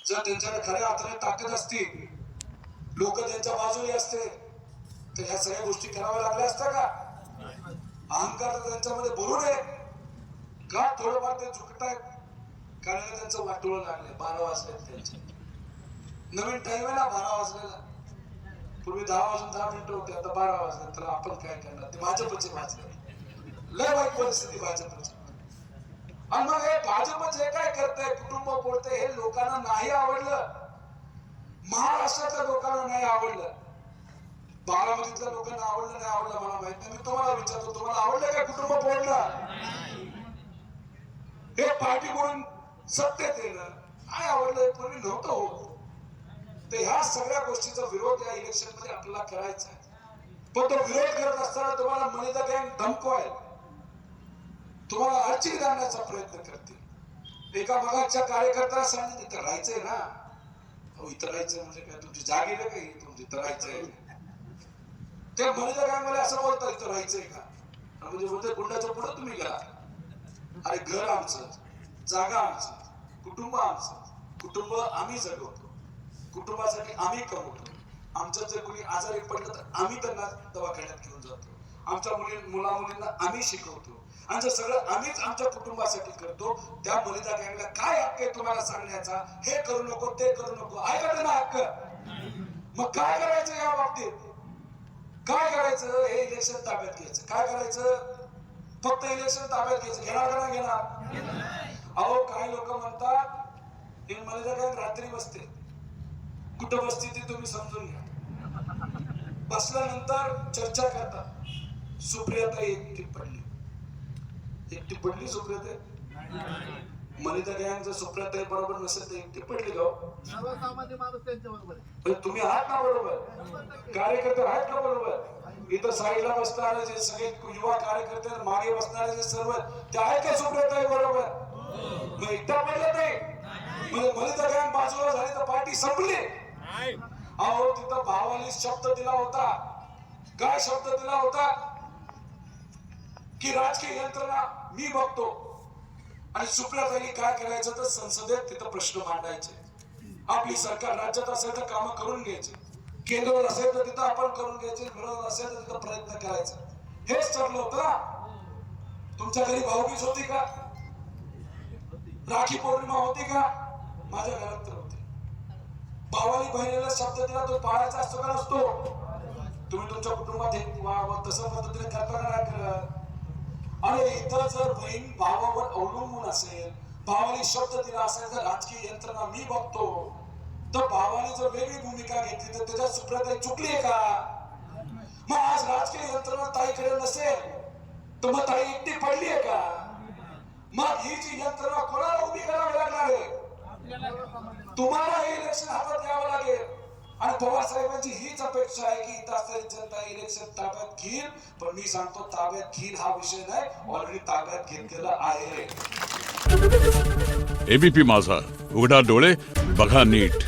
जर त्यांच्याकडे खऱ्या अर्थाने ताकद असती, लोक त्यांच्या बाजूने असते, तर ह्या सगळ्या गोष्टी कराव्या लागल्या असत्या का? अहंकार तर त्यांच्यामध्ये भरून आहे का? थोडंफार ते झुकतायत कारण त्यांचं वाटोळं लागले. 12 वाजलेत त्यांचे, नवीन टाइम आहे ना 12 वाजलेला. पूर्वी 10 वाजून 10 मिनिटं होते, आता 12 वाजले. तर आपण काय करणार? ते भाजपचे वाजले. लय वाईट परिस्थिती भाजपची. आणि मग हे भाजपच हे काय करतंय, कुटुंब बोलते, हे लोकांना नाही आवडलं. महाराष्ट्रातल्या लोकांना नाही आवडलं, बारामतीतल्या लोकांना आवडलं नाही आवडलं मला माहित नाही. मी तुम्हाला विचारतो, तुम्हाला आवडलं का कुटुंब बोलणं? हे पार्टी म्हणून सत्तेत येणं काय आवडलं? पूर्वी नव्हतं होत. तर ह्या सगळ्या गोष्टीचा विरोध या इलेक्शन मध्ये आपल्याला करायचा आहे. पण तो विरोध करत असताना तुम्हाला मनीदा गँग धमकवाय, तुम्हाला अडचणी आणण्याचा प्रयत्न करते. एका मगाच्या कार्यकर्त्याला सांगितलं इथं राहायचंय ना. हो, इथं राहायचंय म्हणजे काय तुमची जाग आहे काही? तुमची इथं राहायचंय. ते मनीदा गँग मध्ये असं बोलतात इथं राहायचंय का? म्हणजे बोलते गुंडाच्या पुढे तुम्ही गेला. अरे घर आमचं, जागा आमचं, कुटुंब आमचं, कुटुंब आम्ही जगवतो, कुटुंबासाठी आम्ही कमवतो. आमचं जर कोणी आजारी पडलं तर आम्ही त्यांना दवाखान्यात घेऊन जातो. आमच्या मुलामुलींना आम्ही शिकवतो. आणि जर सगळं आम्हीच आमच्या कुटुंबासाठी करतो, त्या मनीदा गँगला काय हक्क आहे तुम्हाला सांगण्याचा? हे करू नको, ते करू नको. आहे का त्यांना हक्क? मग काय करायचं या बाबतीत? काय करायचं? हे इलेक्शन ताब्यात घ्यायचं. काय करायचं? फक्त इलेक्शन ताब्यात घ्यायचं. घेणार का नाही घेणार? अहो, काही लोक म्हणतात हे मनीदा गँग रात्री बसते. कुठं बसते ते तुम्ही समजून घ्या. बसल्यानंतर चर्चा करतात. सुप्रियाताई एकटी पडली, एकटी पडली सुप्रियाताई. मनीदा गँग जर सुप्रियाताई बरोबर नसेल तर एकटी पडली का? सर्वसामान्य माणूस त्यांच्या बरोबर. तुम्ही आहात ना बरोबर? कार्यकर्ते आहेत का बरोबर? इथं साईडला बसणारे जे सगळे युवा कार्यकर्ते, मागे बसणारे जे सर्व, ते आहेत का सुप्रियाताई बरोबर? मग एकटा पडलं नाही. मनीदा गँग बाजूला झाली तर पार्टी संपली. अहो, तिथं भावानी शब्द दिला होता. काय शब्द दिला होता? की राजकीय यंत्रणा मी बघतो. आणि सुप्रियाताई काय करायचं तर संसदेत तिथं प्रश्न मांडायचे. आपली सरकार राज्यात असेल तर कामं करून घ्यायची, केंद्रावर असेल तर तिथं आपण करून घ्यायचे, विरोधात असेल तर तिथं प्रयत्न करायचा. हेच ठरलं होतं ना. तुमच्या घरी भाऊबीज होती का? राखी पौर्णिमा होती का? माझ्या घरात तर होती. भावानी बहिणीला शब्द दिला तो पाळायचा असतो का नसतो? तुम्ही तुमच्या कुटुंबात तसं पद्धतीने करता का नाही करत? आणि इथं जर बहीण भावावर अवलंबून असेल, भावाने शब्द दिला असेल तर राजकीय यंत्रणा मी बघतो, तर भावाने जर वेगळी भूमिका घेतली तर त्याच्यात सुप्रियाताई चुकली आहे का? मग आज राजकीय यंत्रणा ताईकडे नसेल तर मग ताई एकटी पडली आहे का? मग ही जी यंत्रणा कोणाला उभी करावी लागणार आहे? तुम्हाला हे इलेक्शन हातात घ्यावं लागेल. आणि पवार साहेबांची हीच अपेक्षा आहे की इथं असलेली जनता इलेक्शन ताब्यात घेईल. पण मी सांगतो ताब्यात घेईल हा विषय नाही, ऑलरेडी ताब्यात घेतलेला आहे. एबीपी माझा, उघडा डोळे बघा नीट.